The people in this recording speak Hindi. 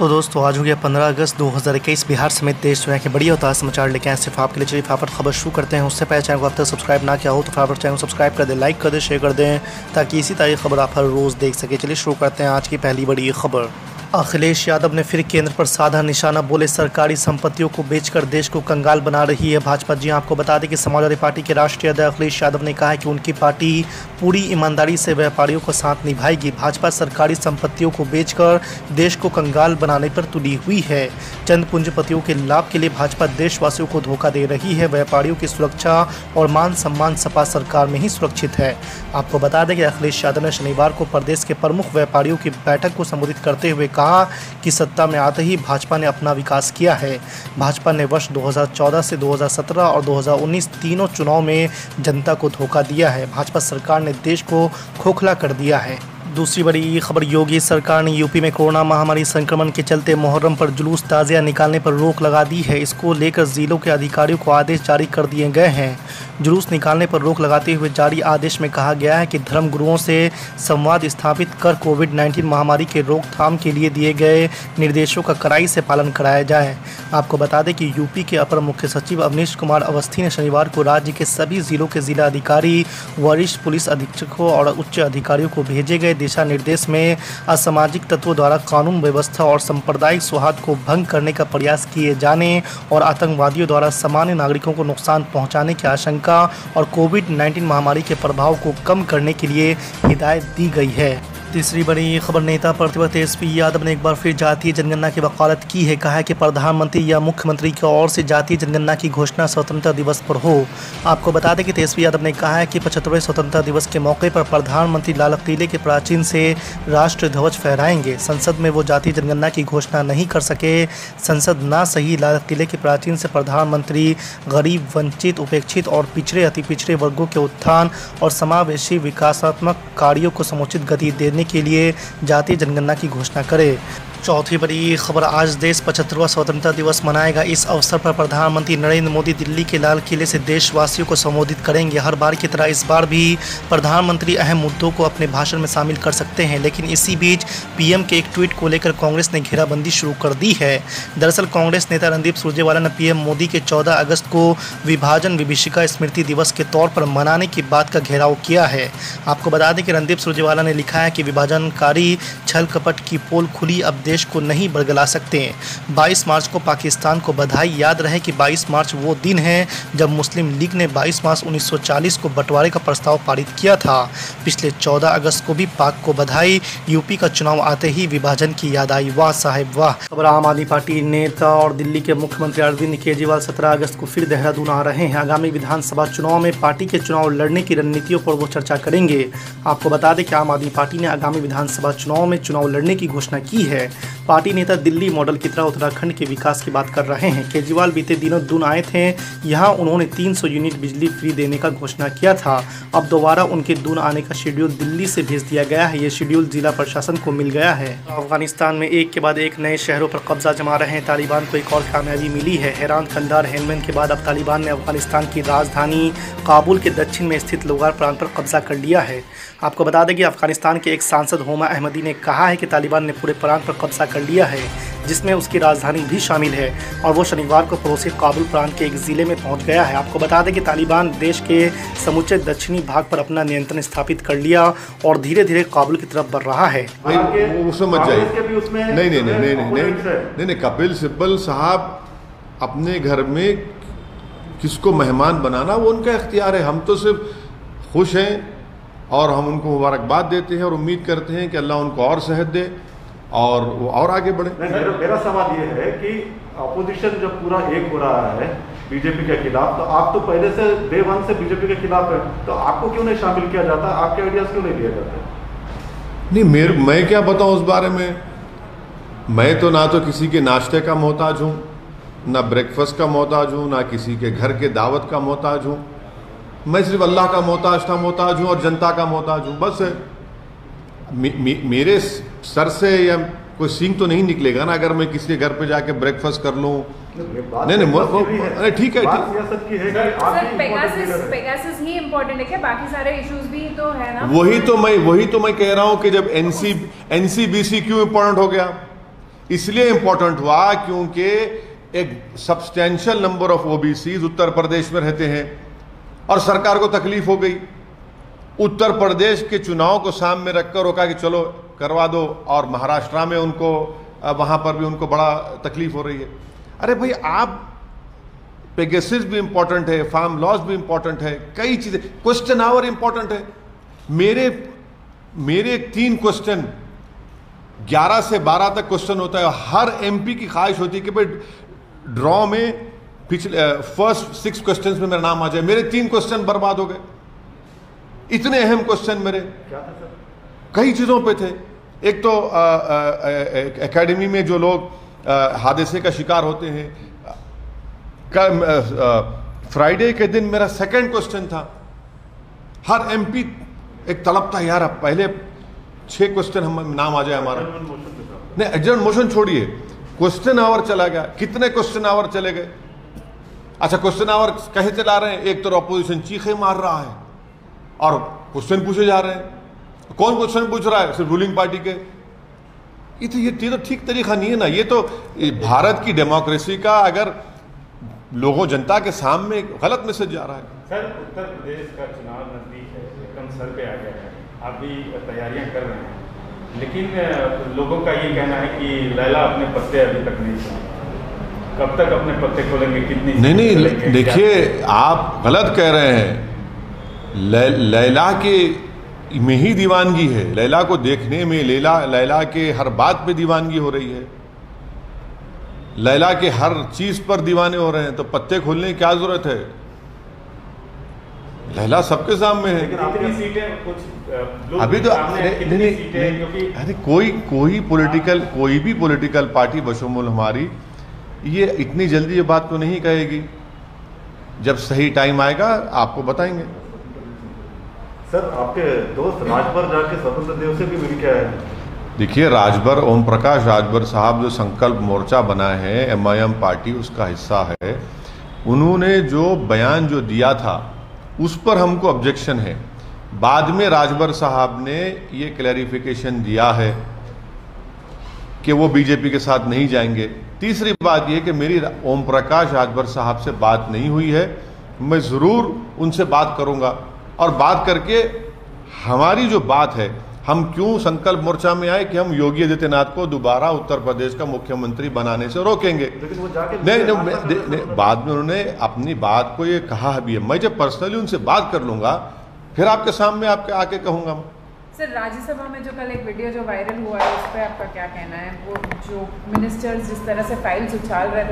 तो दोस्तों आज हो गया 15 अगस्त 2021। बिहार समेत देश दुनिया के बड़ी और ताज़ा समाचार लेके आए सिर्फ आपके लिए। चलिए फटाफट खबर शुरू करते हैं। उससे पहले चैनल को अब तक सब्सक्राइब ना किया हो तो फटाफट चैनल को सब्सक्राइब कर दें, लाइक कर दें, शेयर कर दें ताकि इसी तरह की खबर आप हर रोज़ देख सकें। चलिए शुरू करते हैं आज की पहली बड़ी खबर। अखिलेश यादव ने फिर केंद्र पर साधा निशाना, बोले सरकारी संपत्तियों को बेचकर देश को कंगाल बना रही है भाजपा। जी आपको बता दें कि समाजवादी पार्टी के राष्ट्रीय अध्यक्ष अखिलेश यादव ने कहा है कि उनकी पार्टी पूरी ईमानदारी से व्यापारियों का साथ निभाएगी। भाजपा सरकारी संपत्तियों को बेचकर देश को कंगाल बनाने पर तुली हुई है। चंद पूंजीपतियों के लाभ के लिए भाजपा देशवासियों को धोखा दे रही है। व्यापारियों की सुरक्षा और मान सम्मान सपा सरकार में ही सुरक्षित है। आपको बता दें कि अखिलेश यादव ने शनिवार को प्रदेश के प्रमुख व्यापारियों की बैठक को संबोधित करते हुए कहा कि सत्ता में आते ही भाजपा ने अपना विकास किया है। भाजपा ने वर्ष 2014 से 2017 और 2019 तीनों चुनाव में जनता को धोखा दिया है। भाजपा सरकार ने देश को खोखला कर दिया है। दूसरी बड़ी खबर, योगी सरकार ने यूपी में कोरोना महामारी संक्रमण के चलते मुहर्रम पर जुलूस ताज़िया निकालने पर रोक लगा दी है। इसको लेकर जिलों के अधिकारियों को आदेश जारी कर दिए गए हैं। जुलूस निकालने पर रोक लगाते हुए जारी आदेश में कहा गया है कि धर्मगुरुओं से संवाद स्थापित कर कोविड-19 महामारी के रोकथाम के लिए दिए गए निर्देशों का कड़ाई से पालन कराया जाए। आपको बता दें कि यूपी के अपर मुख्य सचिव अवनीश कुमार अवस्थी ने शनिवार को राज्य के सभी जिलों के जिला अधिकारी, वरिष्ठ पुलिस अधीक्षकों और उच्च अधिकारियों को भेजे गए दिशा निर्देश में असामाजिक तत्वों द्वारा कानून व्यवस्था और सांप्रदायिक सौहार्द को भंग करने का प्रयास किए जाने और आतंकवादियों द्वारा सामान्य नागरिकों को नुकसान पहुंचाने की आशंका और कोविड-19 महामारी के प्रभाव को कम करने के लिए हिदायत दी गई है। तीसरी बड़ी खबर, नेता प्रतिपक्ष तेजस्वी यादव ने एक बार फिर जातीय जनगणना की वकालत की है। कहा है कि प्रधानमंत्री या मुख्यमंत्री की ओर से जातीय जनगणना की घोषणा स्वतंत्रता दिवस पर हो। आपको बता दें कि तेजस्वी यादव ने कहा है कि 75वें स्वतंत्रता दिवस के मौके पर प्रधानमंत्री लाल किले के प्राचीन से राष्ट्र ध्वज फहराएंगे। संसद में वो जातीय जनगणना की घोषणा नहीं कर सके। संसद ना सही लाल किले के प्राचीन से प्रधानमंत्री गरीब, वंचित, उपेक्षित और पिछड़े अति पिछड़े वर्गों के उत्थान और समावेशी विकासात्मक कार्यों को समुचित गति देने के लिए जातीय जनगणना की घोषणा करे। चौथी बड़ी खबर, आज देश 75वां स्वतंत्रता दिवस मनाएगा। इस अवसर पर प्रधानमंत्री नरेंद्र मोदी दिल्ली के लाल किले से देशवासियों को संबोधित करेंगे। हर बार की तरह इस बार भी प्रधानमंत्री अहम मुद्दों को अपने भाषण में शामिल कर सकते हैं, लेकिन इसी बीच पीएम के एक ट्वीट को लेकर कांग्रेस ने घेराबंदी शुरू कर दी है। दरअसल कांग्रेस नेता रणदीप सुरजेवाला ने पीएम मोदी के 14 अगस्त को विभाजन विभीषिका स्मृति दिवस के तौर पर मनाने की बात का घेराव किया है। आपको बता दें कि रणदीप सुरजेवाला ने लिखा है कि विभाजनकारी छल कपट की पोल खुली, अब देश को नहीं बरगला सकते। 22 मार्च को पाकिस्तान को बधाई। याद रहे कि 22 मार्च वो दिन है जब मुस्लिम लीग ने 22 मार्च 1940 को बंटवारे का प्रस्ताव पारित किया था। पिछले 14 अगस्त को भी पाक को बधाई। यूपी का चुनाव आते ही विभाजन की याद आई। वाह साहेब वाह। खबर, आम आदमी पार्टी नेता और दिल्ली के मुख्यमंत्री अरविंद केजरीवाल 17 अगस्त को फिर देहरादून आ रहे हैं। आगामी विधानसभा चुनाव में पार्टी के चुनाव लड़ने की रणनीतियों पर वो चर्चा करेंगे। आपको बता दें कि आम आदमी पार्टी ने आगामी विधानसभा चुनाव में चुनाव लड़ने की घोषणा की है। पार्टी नेता दिल्ली मॉडल की तरह उत्तराखंड के विकास की बात कर रहे हैं। केजरीवाल बीते दिनों दून आए थे। यहां उन्होंने 300 यूनिट बिजली फ्री देने का घोषणा किया था। अब दोबारा उनके दून आने का शेड्यूल दिल्ली से भेज दिया गया है। ये शेड्यूल जिला प्रशासन को मिल गया है। अफगानिस्तान में एक के बाद एक नए शहरों पर कब्जा जमा रहे हैं तालिबान को एक और कामयाबी मिली है। हैरान कंधार हेलमेंद के बाद अब तालिबान ने अफगानिस्तान की राजधानी काबुल के दक्षिण में स्थित लोगार प्रांत पर कब्जा कर लिया है। आपको बता दें कि अफगानिस्तान के एक सांसद होमा अहमदी ने कहा है कि तालिबान ने पूरे प्रांत पर कब्जा कर लिया है, जिसमें उसकी राजधानी भी शामिल है और वो शनिवार को पड़ोसी काबुल प्रांत के एक जिले में पहुंच गया है। आपको बता दें कि तालिबान देश के समूचे दक्षिणी भाग पर अपना नियंत्रण स्थापित कर लिया और धीरे धीरे काबुल की तरफ बढ़ रहा है। उसमें मत जाइए। नहीं, कपिल सिब्बल साहब अपने घर में किसको मेहमान बनाना वो उनका इख्तियार है। हम तो सिर्फ खुश हैं और हम उनको मुबारकबाद देते हैं और उम्मीद करते हैं कि अल्लाह उनको और सेहत दे और वो और आगे बढ़े। मेरा सवाल ये है कि अपोजिशन जब पूरा एक हो रहा है बीजेपी के खिलाफ, तो आप तो पहले से डे वन से बीजेपी के खिलाफ है, तो आपको क्यों नहीं शामिल किया जाता? आपके आइडियाज क्यों नहीं दिए जाते? नहीं, मैं क्या बताऊं उस बारे में। मैं तो ना तो किसी के नाश्ते का मोहताज हूँ, ना ब्रेकफास्ट का मोहताज हूँ, ना किसी के घर के दावत का मोहताज हूँ। मैं सिर्फ अल्लाह का मोहताज हूँ और जनता का मोहताज हूँ। बस मेरे सर से या कोई सींग तो नहीं निकलेगा ना अगर मैं किसी के घर पे जाके ब्रेकफास्ट कर लूँ। नहीं, ठीक है। पेगासस ही इम्पोर्टेंट है क्या? बाकी सारे इश्यूज भी तो है ना। वही तो मैं कह रहा हूँ कि जब एनसीबीसी क्यों इम्पोर्टेंट हो गया, इसलिए इंपॉर्टेंट हुआ क्योंकि एक substantial number of OBCs Uttar Pradesh में रहते हैं और सरकार को तकलीफ हो गई। उत्तर प्रदेश के चुनाव को सामने रखकर रोका कि चलो करवा दो, और महाराष्ट्र में उनको वहां पर भी उनको बड़ा तकलीफ हो रही है। अरे भाई, आप पेगासस भी इंपॉर्टेंट है, फार्म लॉज भी इंपॉर्टेंट है, कई चीजें, क्वेश्चन आवर इंपॉर्टेंट है। मेरे 3 क्वेश्चन 11 से 12 तक क्वेश्चन होता है। हर एमपी की ख्वाहिश होती है कि भाई ड्रॉ में पिछले फर्स्ट 6 क्वेश्चंस में मेरा नाम आ जाए। मेरे 3 क्वेश्चन बर्बाद हो गए। इतने अहम क्वेश्चन मेरे कई चीजों पे थे। एक तो एकेडमी में जो लोग हादसे का शिकार होते हैं, फ्राइडे के दिन मेरा 2nd क्वेश्चन था। हर एमपी एक तड़प था, यार अब पहले 6 क्वेश्चन हम नाम आ जाए हमारा। नहीं, एडजर्न मोशन छोड़िए, क्वेश्चन आवर चला गया। कितने क्वेश्चन आवर चले गए? अच्छा, क्वेश्चन आवर कहे चला रहे हैं, एक तो अपोजिशन चीखे मार रहा है और क्वेश्चन पूछे जा रहे हैं। कौन क्वेश्चन पूछ रहा है? सिर्फ रूलिंग पार्टी के। ये तो ठीक तरीका नहीं है ना। ये तो भारत की डेमोक्रेसी का अगर लोगों जनता के सामने गलत मैसेज जा रहा है। सर, उत्तर प्रदेश का चुनाव नजदीक है, एकदम सर पे आ गया है, आप भी तैयारियां कर रहे हैं, लेकिन लोगों का ये कहना है कि लैला अपने पत्ते अभी तक नहीं खोले। कब तक अपने पत्ते खोलेंगे? कितनी? नहीं, देखिए, आप गलत कह रहे हैं। लैला के में ही दीवानगी है। लैला को देखने में लैला के हर बात पे दीवानगी हो रही है। लैला के हर चीज पर दीवाने हो रहे हैं, तो पत्ते खोलने की क्या जरूरत है? लैला सबके सामने है। कितनी सीटें कुछ अभी तो अरे कोई भी पॉलिटिकल पार्टी बशमूल हमारी ये इतनी जल्दी ये बात तो नहीं कहेगी। जब सही टाइम आएगा आपको बताएंगे। सर, आपके दोस्त राजभर जाके स्वतंत्र देव से भी मिल के आए। देखिए, राजभर, ओम प्रकाश राजभर साहब जो संकल्प मोर्चा बनाए हैं, MIM पार्टी उसका हिस्सा है। उन्होंने जो बयान जो दिया था उस पर हमको ऑब्जेक्शन है। बाद में राजभर साहब ने ये क्लैरिफिकेशन दिया है कि वो बीजेपी के साथ नहीं जाएंगे। तीसरी बात ये कि मेरी ओम प्रकाश राजभर साहब से बात नहीं हुई है। मैं ज़रूर उनसे बात करूंगा और बात करके हमारी जो बात है, हम क्यों संकल्प मोर्चा में आए कि हम योगी आदित्यनाथ को दोबारा उत्तर प्रदेश का मुख्यमंत्री बनाने से रोकेंगे। नहीं, बाद में उन्होंने अपनी बात को ये कहा भी है। मैं जब पर्सनली उनसे बात कर लूंगा फिर आपके सामने आपके आके कहूंगा। सर, राज्यसभा में जो कल एक वीडियो जो वायरल हुआ है उस पर आपका क्या कहना है? वो जो मिनिस्टर्स जिस तरह से फाइल्स उछाल रहे थे